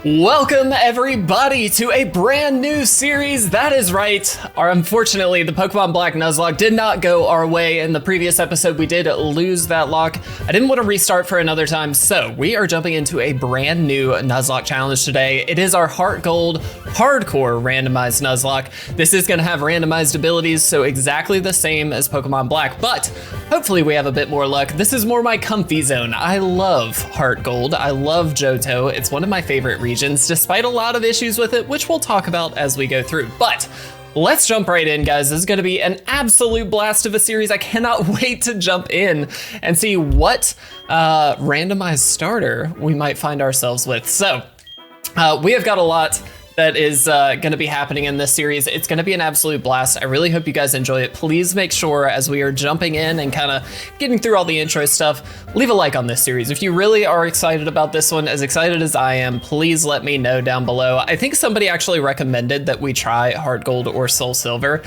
Welcome everybody to a brand new series. That is right. Unfortunately, the Pokemon Black Nuzlocke did not go our way. In the previous episode, we did lose that lock. I didn't want to restart for another time, so we are jumping into a brand new Nuzlocke challenge today. It is our Heart Gold Hardcore Randomized Nuzlocke. This is going to have randomized abilities, so exactly the same as Pokemon Black, but hopefully we have a bit more luck. This is more my comfy zone. I love Heart Gold. I love Johto. It's one of my favorite regions, despite a lot of issues with it, which we'll talk about as we go through. But let's jump right in, guys. This is going to be an absolute blast of a series. I cannot wait to jump in and see what randomized starter we might find ourselves with. So we have got a lot that is going to be happening in this series. It's going to be an absolute blast. I really hope you guys enjoy it. Please make sure, as we are jumping in and kind of getting through all the intro stuff, leave a like on this series. If you really are excited about this one, as excited as I am, please let me know down below. I think somebody actually recommended that we try Heart Gold or Soul Silver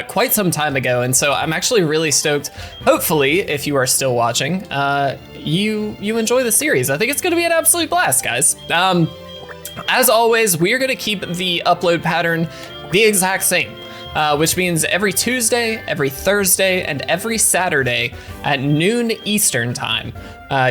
quite some time ago, and so I'm actually really stoked. Hopefully, if you are still watching, you enjoy the series. I think it's going to be an absolute blast, guys. As always, we are going to keep the upload pattern the exact same, which means every Tuesday, every Thursday, and every Saturday at noon Eastern time,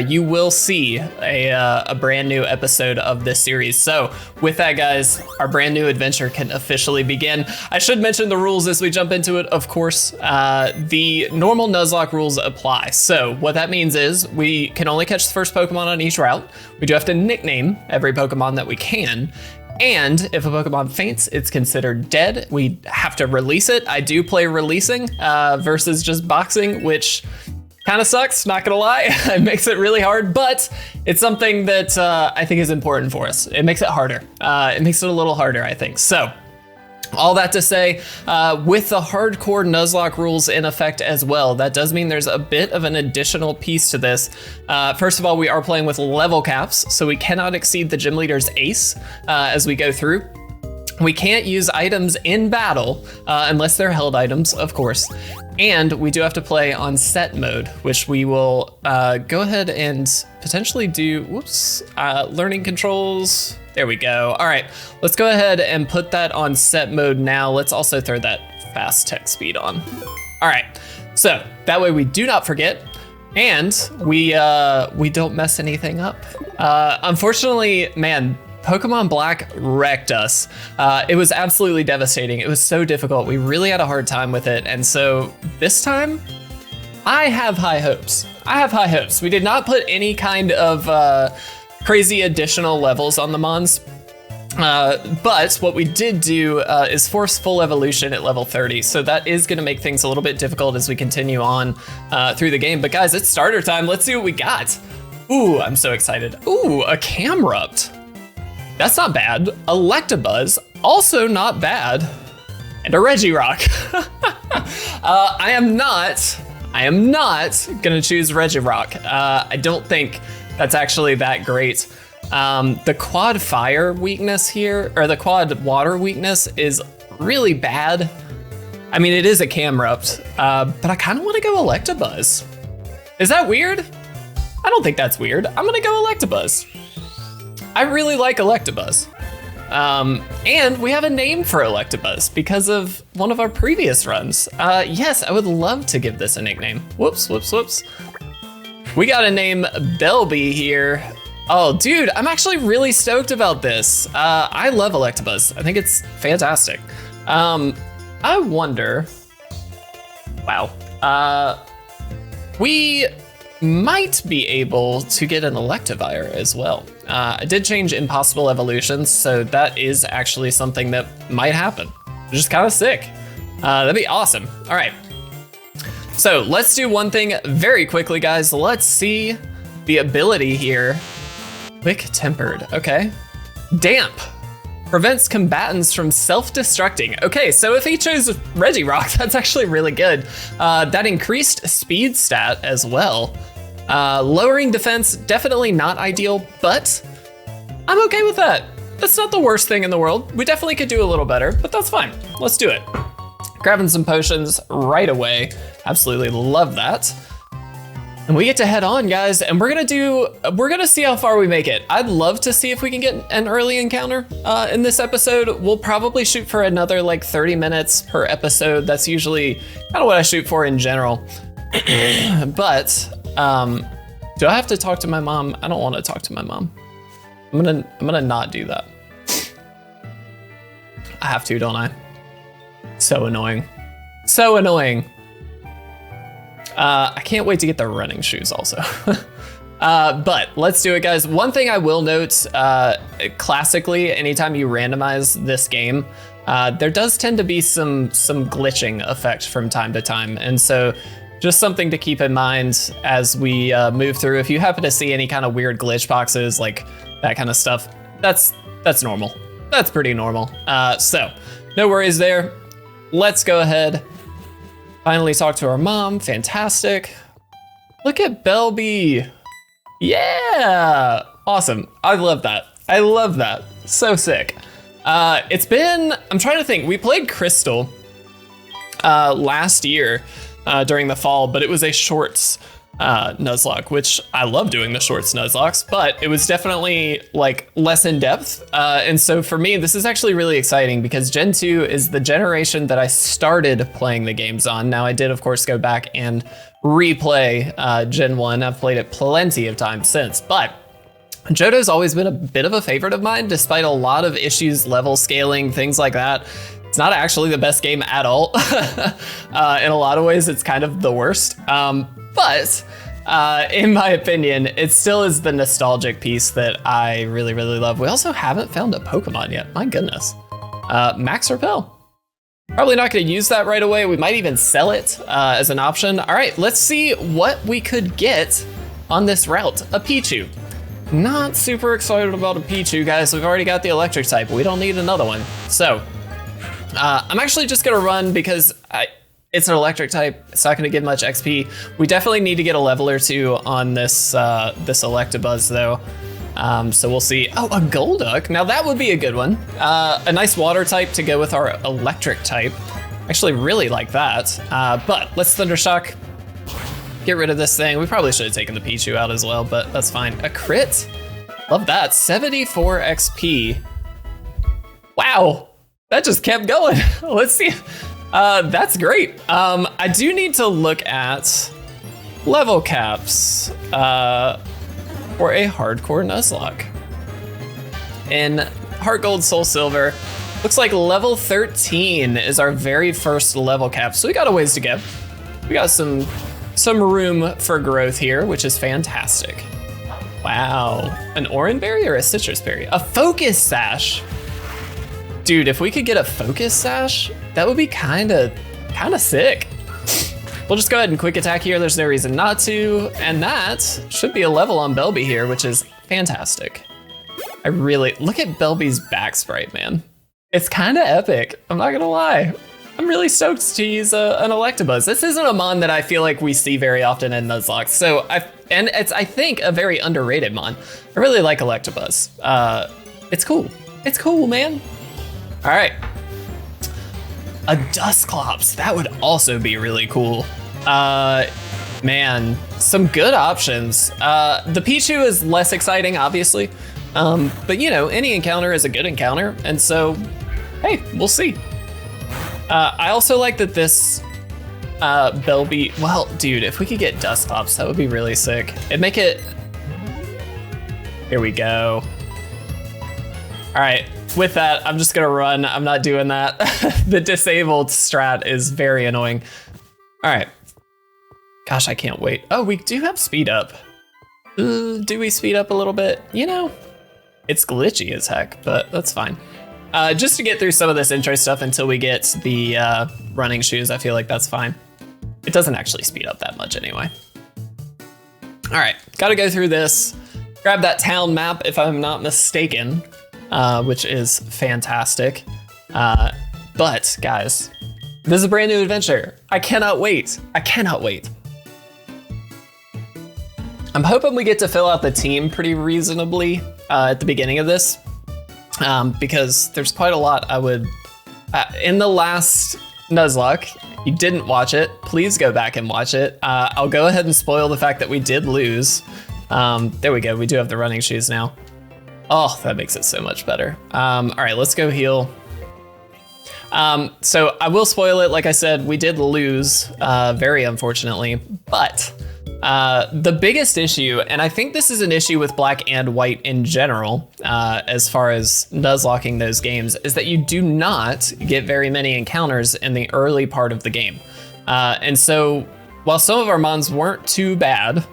you will see a brand new episode of this series. So with that, guys, our brand new adventure can officially begin. I should mention the rules as we jump into it. Of course, the normal Nuzlocke rules apply. So what that means is we can only catch the first Pokemon on each route. We do have to nickname every Pokemon that we can. And if a Pokemon faints, it's considered dead. We have to release it. I do play releasing versus just boxing, which kind of sucks, not gonna lie. It makes it really hard, but it's something that I think is important for us. It makes it harder. It makes it a little harder, I think. So all that to say, with the hardcore Nuzlocke rules in effect as well, that does mean there's a bit of an additional piece to this. First of all, we are playing with level caps, so we cannot exceed the gym leader's ace as we go through. We can't use items in battle unless they're held items, of course. And we do have to play on set mode, which we will go ahead and potentially do, learning controls. There we go. All right, let's go ahead and put that on set mode now. Let's also throw that fast text speed on. All right, so that way we do not forget, and we don't mess anything up. Unfortunately, man, Pokemon Black wrecked us. It was absolutely devastating. It was so difficult. We really had a hard time with it. And so this time, I have high hopes. I have high hopes. We did not put any kind of crazy additional levels on the Mons. But what we did do is force full evolution at level 30. So that is going to make things a little bit difficult as we continue on through the game. But guys, it's starter time. Let's see what we got. Ooh, I'm so excited. Ooh, a Camerupt. That's not bad. Electabuzz, also not bad. And a Regirock. I am not gonna choose Regirock. I don't think that's actually that great. The quad fire weakness here, or the quad water weakness is really bad. I mean, it is a Camerupt, but I kind of want to go Electabuzz. Is that weird? I don't think that's weird. I'm gonna go Electabuzz. I really like Electabuzz. And we have a name for Electabuzz because of one of our previous runs. Yes, I would love to give this a nickname. Whoops. We got a name Belby here. Oh, dude, I'm actually really stoked about this. I love Electabuzz. I think it's fantastic. I wonder, wow. We might be able to get an Electivire as well. I did change Impossible Evolutions, so that is actually something that might happen. Which is kind of sick. That'd be awesome. All right. So let's do one thing very quickly, guys. Let's see the ability here. Quick-tempered, okay. Damp. Prevents combatants from self-destructing. Okay, so if he chose Regirock, that's actually really good. That increased speed stat as well. Lowering defense, definitely not ideal, but I'm okay with that. That's not the worst thing in the world. We definitely could do a little better, but that's fine. Let's do it. Grabbing some potions right away. Absolutely love that. And we get to head on, guys, and we're gonna see how far we make it. I'd love to see if we can get an early encounter in this episode. We'll probably shoot for another like 30 minutes per episode. That's usually kind of what I shoot for in general. But do I have to talk to my mom? I don't want to talk to my mom. I'm gonna not do that. I have to, don't I? So annoying. So annoying. I can't wait to get the running shoes also. But let's do it, guys. One thing I will note, classically, anytime you randomize this game, there does tend to be some glitching effect from time to time. And so just something to keep in mind as we move through. If you happen to see any kind of weird glitch boxes, like that kind of stuff, that's normal. That's pretty normal. So no worries there. Let's go ahead. Finally talk to our mom. Fantastic. Look at Belby. Yeah. Awesome. I love that. I love that. So sick. It's been, I'm trying to think. We played Crystal last year during the fall, but it was a shorts Nuzlocke, which I love doing the shorts Nuzlocks, but it was definitely like less in depth. And so for me, this is actually really exciting because Gen 2 is the generation that I started playing the games on. Now I did, of course, go back and replay Gen 1. I've played it plenty of times since, but Johto's always been a bit of a favorite of mine, despite a lot of issues, level scaling, things like that. It's not actually the best game at all. In a lot of ways, it's kind of the worst. But in my opinion, it still is the nostalgic piece that I really, really love. We also haven't found a Pokemon yet. My goodness. Max Repel. Probably not going to use that right away. We might even sell it as an option. All right, let's see what we could get on this route. A Pichu. Not super excited about a Pichu, guys. We've already got the electric type. We don't need another one. So I'm actually just going to run because it's an electric type. It's not going to give much XP. We definitely need to get a level or two on this this Electabuzz though. So we'll see. Oh, a Golduck. Now that would be a good one. A nice water type to go with our electric type. Actually really like that. But let's Thundershock. Get rid of this thing. We probably should have taken the Pichu out as well, but that's fine. A crit. Love that. 74 XP. Wow. That just kept going. Let's see. That's great. I do need to look at level caps for a hardcore Nuzlocke. In Heart Gold, Soul Silver, looks like level 13 is our very first level cap. So we got a ways to go. We got some room for growth here, which is fantastic. Wow, an Oran Berry or a Citrus Berry? A Focus Sash. Dude, if we could get a Focus Sash, that would be kinda sick. We'll just go ahead and quick attack here. There's no reason not to. And that should be a level on Belby here, which is fantastic. I really, look at Belby's back sprite, man. It's kinda epic, I'm not gonna lie. I'm really stoked to use an Electabuzz. This isn't a mon that I feel like we see very often in Nuzlocke. So it's, I think, a very underrated mon. I really like Electabuzz. It's cool. It's cool, man. All right. A Dusclops, that would also be really cool. Man, some good options. The Pichu is less exciting, obviously. But you know, any encounter is a good encounter. And so, hey, we'll see. I also like that this Belby, well, dude, if we could get Dusclops, that would be really sick. It'd make it, here we go. All right, with that, I'm just gonna run. I'm not doing that. The disabled strat is very annoying. All right, gosh, I can't wait. Oh, we do have speed up. Do we speed up a little bit? You know, it's glitchy as heck, but that's fine. Just to get through some of this intro stuff until we get the running shoes, I feel like that's fine. It doesn't actually speed up that much anyway. All right, gotta go through this. Grab that town map if I'm not mistaken, which is fantastic. But guys, this is a brand new adventure. I cannot wait. I cannot wait. I'm hoping we get to fill out the team pretty reasonably at the beginning of this. Because there's quite a lot I would, in the last Nuzlocke, you didn't watch it, please go back and watch it. I'll go ahead and spoil the fact that we did lose. There we go, we do have the running shoes now. Oh, that makes it so much better. All right, let's go heal. So I will spoil it. Like I said, we did lose, very unfortunately, but the biggest issue, and I think this is an issue with Black and White in general, as far as Nuzlocking those games, is that you do not get very many encounters in the early part of the game. And so while some of our mons weren't too bad,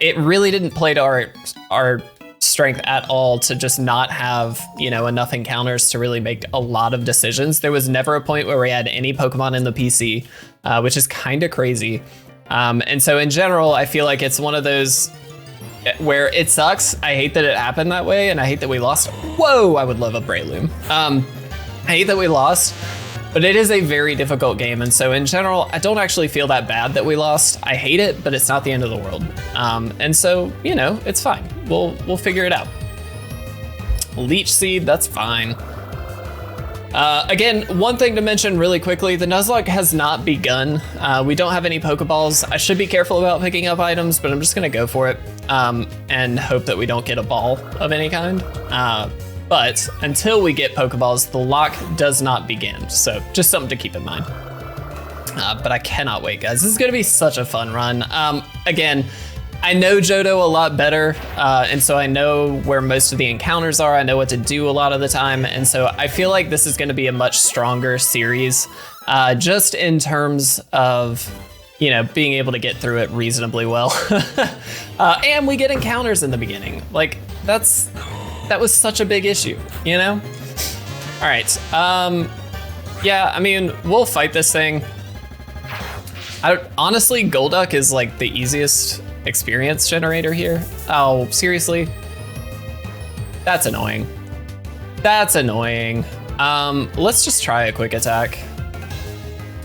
it really didn't play to our strength at all to just not have, you know, enough encounters to really make a lot of decisions. There was never a point where we had any Pokemon in the PC, which is kind of crazy. And so in general, I feel like it's one of those where it sucks. I hate that it happened that way, and I hate that we lost. Whoa, I would love a Breloom. I hate that we lost, but it is a very difficult game. And so in general, I don't actually feel that bad that we lost. I hate it, but it's not the end of the world. And so, you know, it's fine. We'll figure it out. Leech Seed, that's fine. Again, one thing to mention really quickly, the Nuzlocke has not begun. We don't have any Pokeballs. I should be careful about picking up items, but I'm just gonna go for it and hope that we don't get a ball of any kind. But until we get Pokeballs, the lock does not begin. So just something to keep in mind. But I cannot wait, guys. This is gonna be such a fun run. Again, I know Johto a lot better, and so I know where most of the encounters are. I know what to do a lot of the time, and so I feel like this is gonna be a much stronger series, just in terms of, you know, being able to get through it reasonably well. And we get encounters in the beginning. Like, that was such a big issue, you know? All right, yeah, I mean, we'll fight this thing. Honestly, Golduck is like the easiest experience generator here. Oh, seriously? That's annoying. That's annoying. Let's just try a quick attack.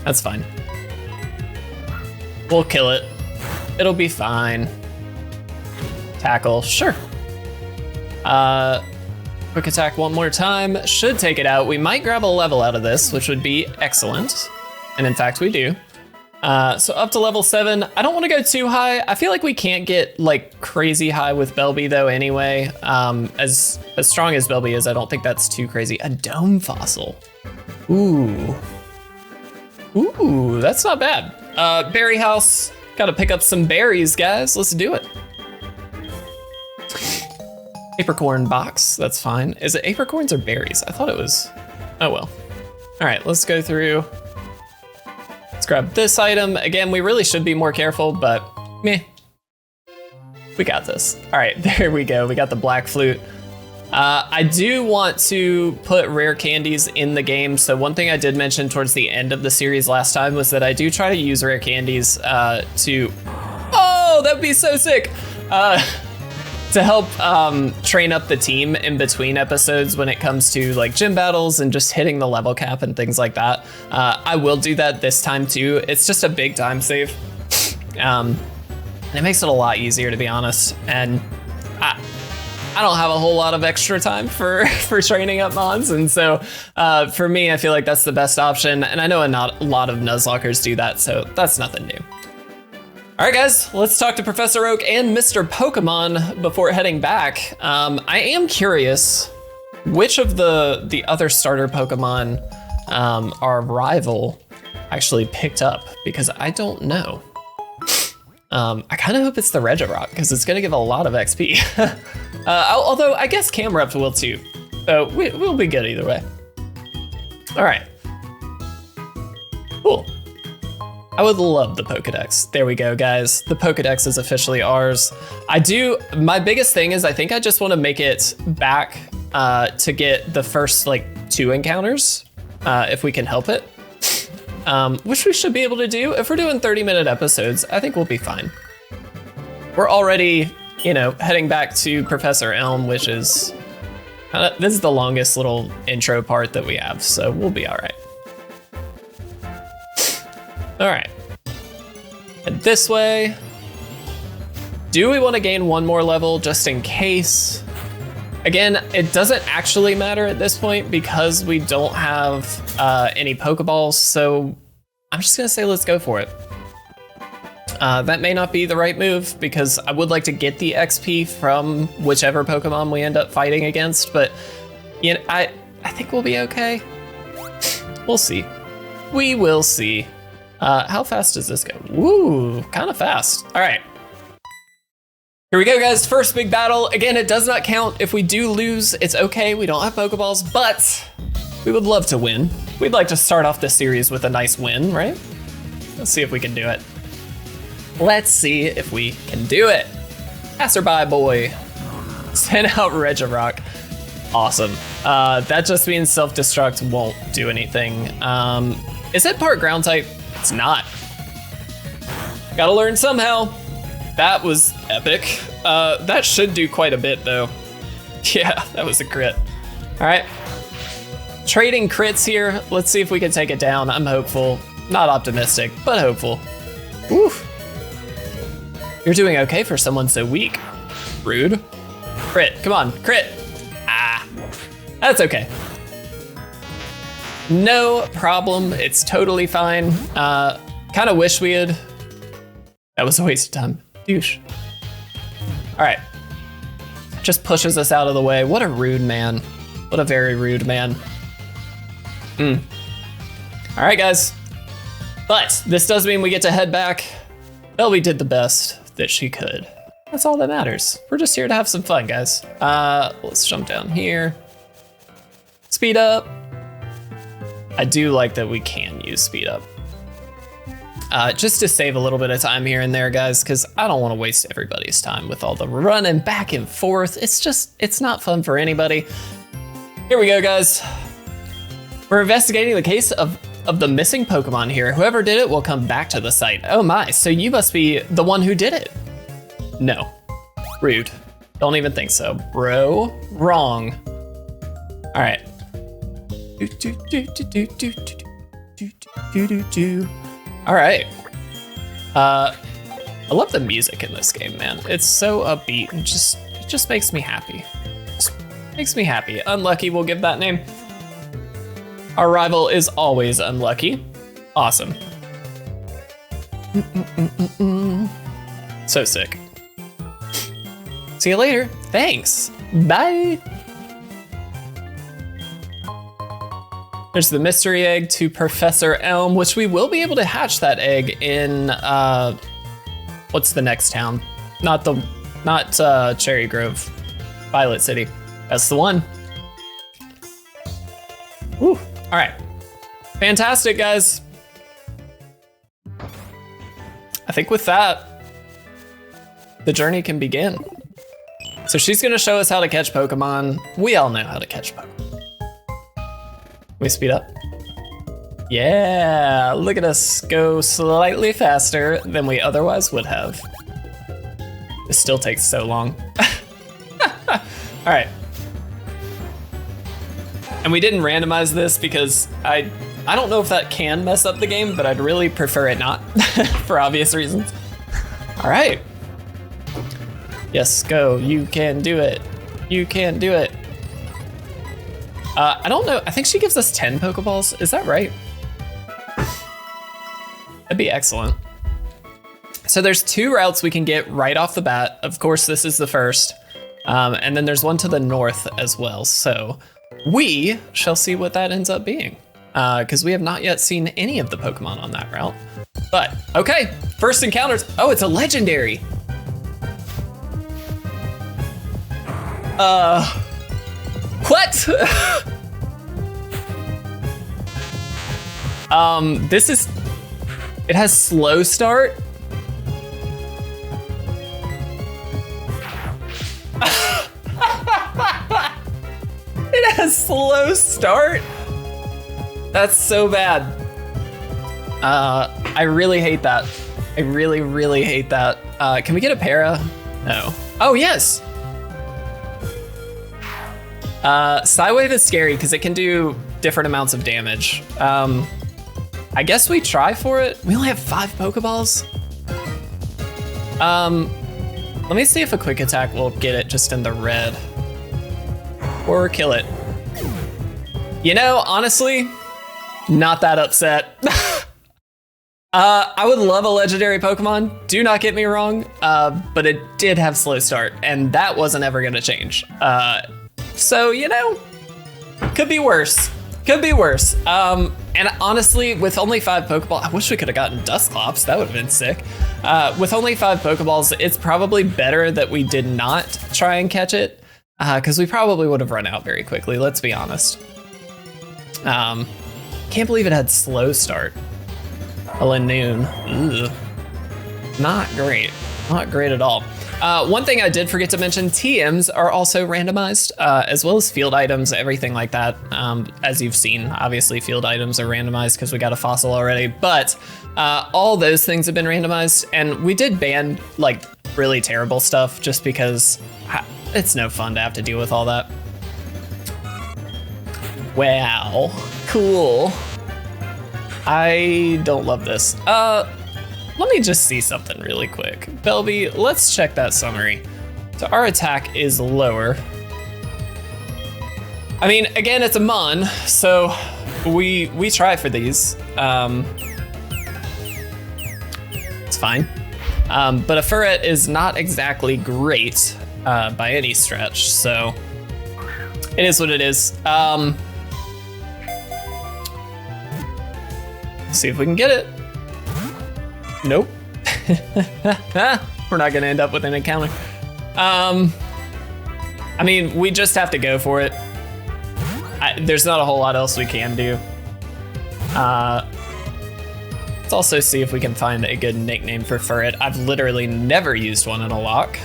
That's fine. We'll kill it. It'll be fine. Tackle, sure. Quick attack one more time. Should take it out. We might grab a level out of this, which would be excellent. And in fact, we do. So up to level 7. I don't want to go too high. I feel like we can't get like crazy high with Belby though anyway. As strong as Belby is, I don't think that's too crazy. A Dome Fossil. Ooh. Ooh, that's not bad. Berry House. Gotta pick up some berries, guys. Let's do it. Apricorn box, that's fine. Is it apricorns or berries? I thought it was, oh well. All right, let's go through. Let's grab this item. Again, we really should be more careful, but meh. We got this. All right, there we go. We got the Black Flute. I do want to put rare candies in the game. So one thing I did mention towards the end of the series last time was that I do try to use rare candies to, oh, that'd be so sick. To help train up the team in between episodes when it comes to like gym battles and just hitting the level cap and things like that. I will do that this time too. It's just a big time save. And it makes it a lot easier, to be honest. And I don't have a whole lot of extra time for training up mons. And so for me, I feel like that's the best option. And I know not a lot of Nuzlockers do that, so that's nothing new. All right, guys, let's talk to Professor Oak and Mr. Pokemon before heading back. I am curious which of the other starter Pokemon our rival actually picked up, because I don't know. I kind of hope it's the Regirock, because it's gonna give a lot of XP. Although I guess Camerupt will too. So we'll be good either way. All right, cool. I would love the Pokedex. There we go, guys. The Pokedex is officially ours. My biggest thing is I think I just want to make it back to get the first like 2 encounters, if we can help it. Which we should be able to do. If we're doing 30-minute episodes, I think we'll be fine. We're already, you know, heading back to Professor Elm, which is, this is the longest little intro part that we have, so we'll be all right. All right, and this way. Do we want to gain 1 more level just in case? Again, it doesn't actually matter at this point because we don't have any Pokeballs, so I'm just gonna say let's go for it. That may not be the right move because I would like to get the XP from whichever Pokemon we end up fighting against, but you know, I think we'll be okay. We'll see. We will see. How fast does this go? Woo, kind of fast. All right. Here we go, guys. First big battle. Again, it does not count. If we do lose, it's okay. We don't have Pokeballs, but we would love to win. We'd like to start off this series with a nice win, right? Let's see if we can do it. Let's see if we can do it. Passerby boy. Send out Regirock. Awesome. That just means self-destruct won't do anything. Is it part ground type? It's not. Gotta learn somehow. That was epic. That should do quite a bit though. Yeah, that was a crit. All right. Trading crits here. Let's see if we can take it down. I'm hopeful. Not optimistic, but hopeful. Oof. You're doing okay for someone so weak. Rude. Crit, come on, crit. Ah, that's okay. No problem, it's totally fine. Kind of wish we had, that was a waste of time, douche. All right, just pushes us out of the way. What a rude man. What a very rude man. All right, guys. But this does mean we get to head back. Well, we did the best that she could. That's all that matters. We're just here to have some fun, guys. Let's jump down here. Speed up. I do like that we can use speed up. Just to save a little bit of time here and there, guys, because I don't want to waste everybody's time with all the running back and forth. It's not fun for anybody. Here we go, guys. We're investigating the case of the missing Pokemon here. Whoever did it will come back to the site. Oh my, so you must be the one who did it. No, rude. Don't even think so, bro. Wrong. All right. All right. I love the music in this game, man. It's so upbeat and it just makes me happy. Just makes me happy. Unlucky, we'll give that name. Our rival is always unlucky. Awesome. So sick. See you later. Thanks. Bye. There's the mystery egg to Professor Elm, which we will be able to hatch that egg in, what's the next town? Not Cherry Grove, Violet City. That's the one. Woo. All right, fantastic, guys. I think with that, the journey can begin. So she's gonna show us how to catch Pokemon. We all know how to catch Pokemon. We speed up. Yeah, look at us go slightly faster than we otherwise would have. This still takes so long. All right. And we didn't randomize this because I don't know if that can mess up the game, but I'd really prefer it not for obvious reasons. All right. Yes, go, you can do it. You can do it. I don't know, I think she gives us 10 Pokeballs, is that right? That'd be excellent. So there's 2 routes we can get right off the bat. Of course, this is the first. And then there's one to the north as well. So we shall see what that ends up being. Because we have not yet seen any of the Pokemon on that route. But, okay, first encounters. Oh, it's a legendary. What? It has slow start. It has slow start? That's so bad. I really hate that. I really, really hate that. Can we get a para? No. Oh, yes. Psywave is scary because it can do different amounts of damage. I guess we try for it. We only have 5 Pokeballs. Let me see if a quick attack will get it just in the red. Or kill it. You know, honestly, not that upset. I would love a legendary Pokemon, do not get me wrong, but it did have slow start, and that wasn't ever gonna change. So, you know, could be worse. Could be worse. And honestly, with only 5 Pokeballs, I wish we could have gotten Dusclops, that would have been sick. With only 5 Pokeballs, it's probably better that we did not try and catch it, because we probably would have run out very quickly, let's be honest. Can't believe it had slow start. Noon. Ugh. Not great. Not great at all. One thing I did forget to mention, TMs are also randomized, as well as field items, everything like that. As you've seen, obviously field items are randomized because we got a fossil already, but all those things have been randomized, and we did ban like really terrible stuff just because it's no fun to have to deal with all that. Wow, cool. I don't love this. Let me just see something really quick. Belby, let's check that summary. So our attack is lower. I mean, again, it's a Mon, so we try for these. It's fine. But a Furret is not exactly great by any stretch, so it is what it is. See if we can get it. Nope. We're not gonna end up with an encounter. I mean, we just have to go for it. There's not a whole lot else we can do. Let's also see if we can find a good nickname for Furret. I've literally never used one in a lock,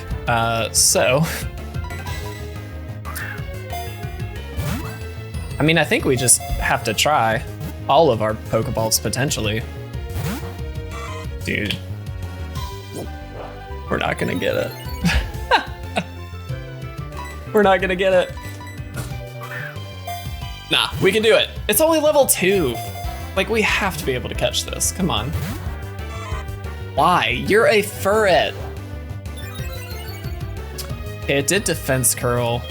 so. I mean, I think we just have to try all of our Pokeballs potentially. Dude, we're not gonna get it. We're not gonna get it. Nah, we can do it. It's only level 2. Like, we have to be able to catch this, come on. Why? You're a Furret. Okay, it did defense curl.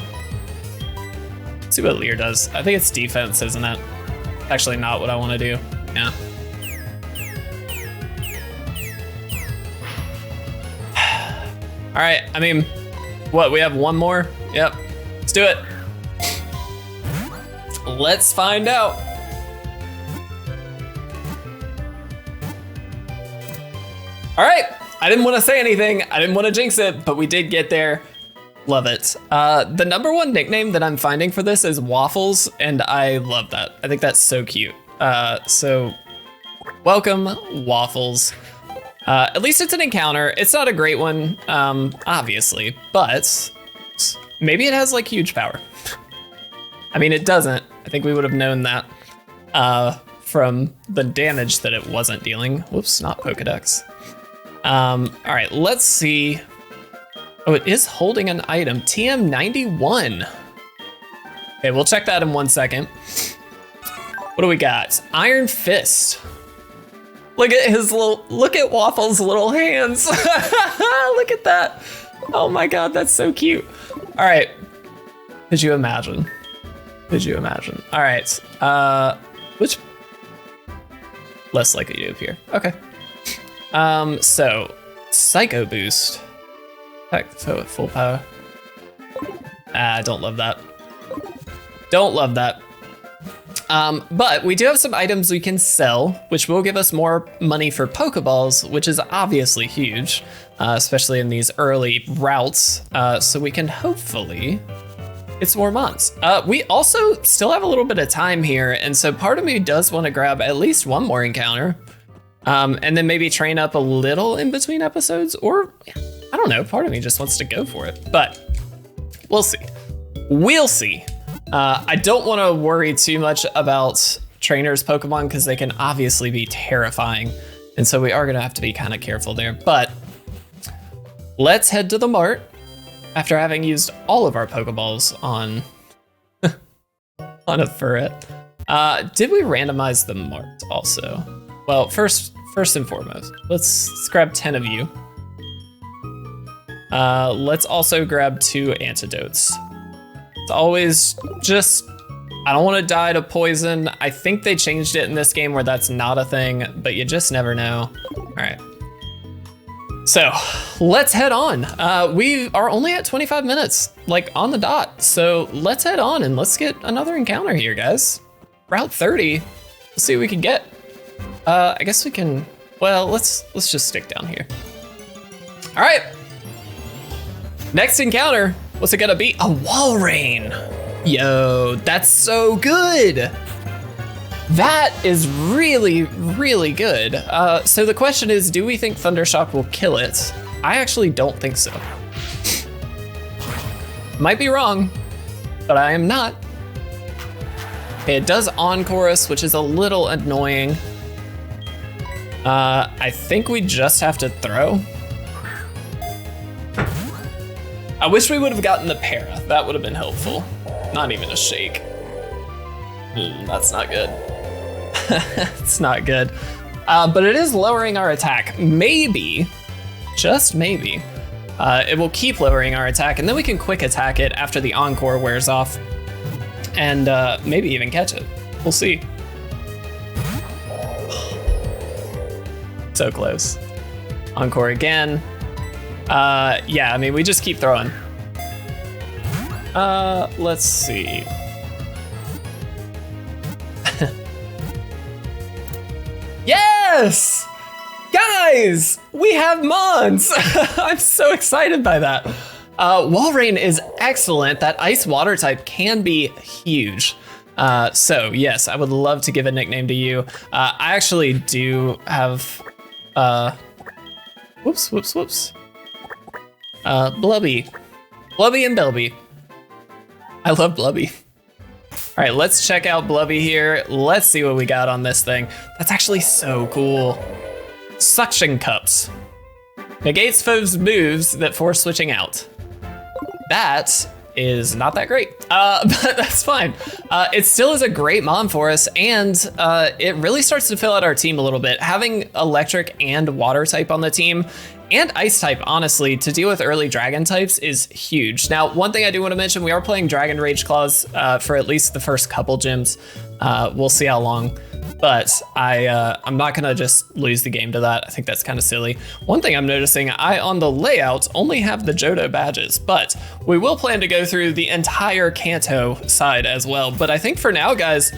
Let's see what Leer does. I think it's defense, isn't it? Actually not what I wanna do, yeah. All right, I mean, what, we have one more? Yep, let's do it. Let's find out. All right, I didn't want to say anything. I didn't want to jinx it, but we did get there. Love it. The #1 nickname that I'm finding for this is Waffles, and I love that. I think that's so cute. So welcome, Waffles. At least it's an encounter. It's not a great one, obviously, but maybe it has like huge power. I mean, it doesn't. I think we would have known that from the damage that it wasn't dealing. Whoops, not Pokedex. All right, let's see. Oh, it is holding an item, TM91. Okay, we'll check that in 1 second. What do we got? Iron Fist. Look at Waffle's little hands. Look at that. Oh my God, that's so cute. All right, could you imagine? Could you imagine? All right, which less likely to appear. Okay. So Psycho Boost. Heck, so at full power. I don't love that. Don't love that. But we do have some items we can sell, which will give us more money for Pokeballs, which is obviously huge, especially in these early routes. So we can hopefully get some more mons. We also still have a little bit of time here, and so part of me does want to grab at least one more encounter, and then maybe train up a little in between episodes, or I don't know, part of me just wants to go for it, but we'll see. We'll see. I don't want to worry too much about trainers Pokemon because they can obviously be terrifying. And so we are going to have to be kind of careful there. But let's head to the mart after having used all of our Pokeballs on, on a Furret. Did we randomize the mart also? Well, first and foremost, let's grab 10 of you. Let's also grab 2 antidotes. It's always just I don't want to die to poison. I think they changed it in this game where that's not a thing, but you just never know. All right. So let's head on. We are only at 25 minutes, like on the dot. So let's head on and let's get another encounter here, guys. Route 30. Let's see what we can get. I guess we can, well, let's just stick down here. All right. Next encounter, what's it gonna be? A Walrein. Yo, that's so good. That is really, really good. So the question is, do we think Thundershock will kill it? I actually don't think so. Might be wrong, but I am not. Okay, it does Encore us, which is a little annoying. I think we just have to throw. I wish we would have gotten the para. That would have been helpful. Not even a shake. That's not good. It's not good. But it is lowering our attack. Maybe, just maybe, it will keep lowering our attack, and then we can quick attack it after the Encore wears off, and maybe even catch it. We'll see. So close. Encore again. Yeah, I mean, we just keep throwing. Let's see. Yes! Guys, we have Mons! I'm so excited by that. Walrein is excellent. That ice water type can be huge. So yes, I would love to give a nickname to you. I actually do have, whoops. Blubby and Belby. I love Blubby. All right, let's check out Blubby here. Let's see what we got on this thing. That's actually so cool. Suction cups. Negates foes' moves that force switching out. That is not that great, but that's fine. It still is a great mon for us, and it really starts to fill out our team a little bit. Having electric and water type on the team, and ice type, honestly, to deal with early dragon types is huge. Now, one thing I do want to mention, we are playing Dragon Rage Claws for at least the first couple gyms. We'll see how long, but I'm not gonna just lose the game to that. I think that's kind of silly. One thing I'm noticing, I on the layout only have the Johto badges, but we will plan to go through the entire Kanto side as well. But I think for now, guys,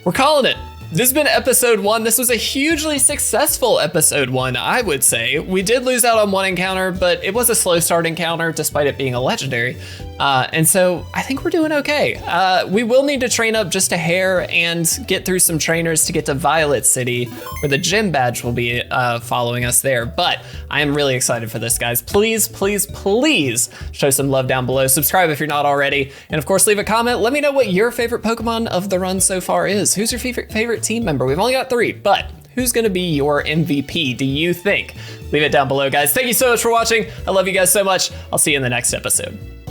we're calling it. This has been episode 1. This was a hugely successful episode 1, I would say. We did lose out on one encounter, but it was a slow start encounter despite it being a legendary. And so I think we're doing okay. We will need to train up just a hair and get through some trainers to get to Violet City, where the gym badge will be following us there. But I am really excited for this, guys. Please, please, please show some love down below. Subscribe if you're not already. And of course, leave a comment. Let me know what your favorite Pokemon of the run so far is. Who's your favorite team member? We've only got 3, but who's gonna be your MVP, do you think? Leave it down below, guys. Thank you so much for watching. I love you guys so much. I'll see you in the next episode.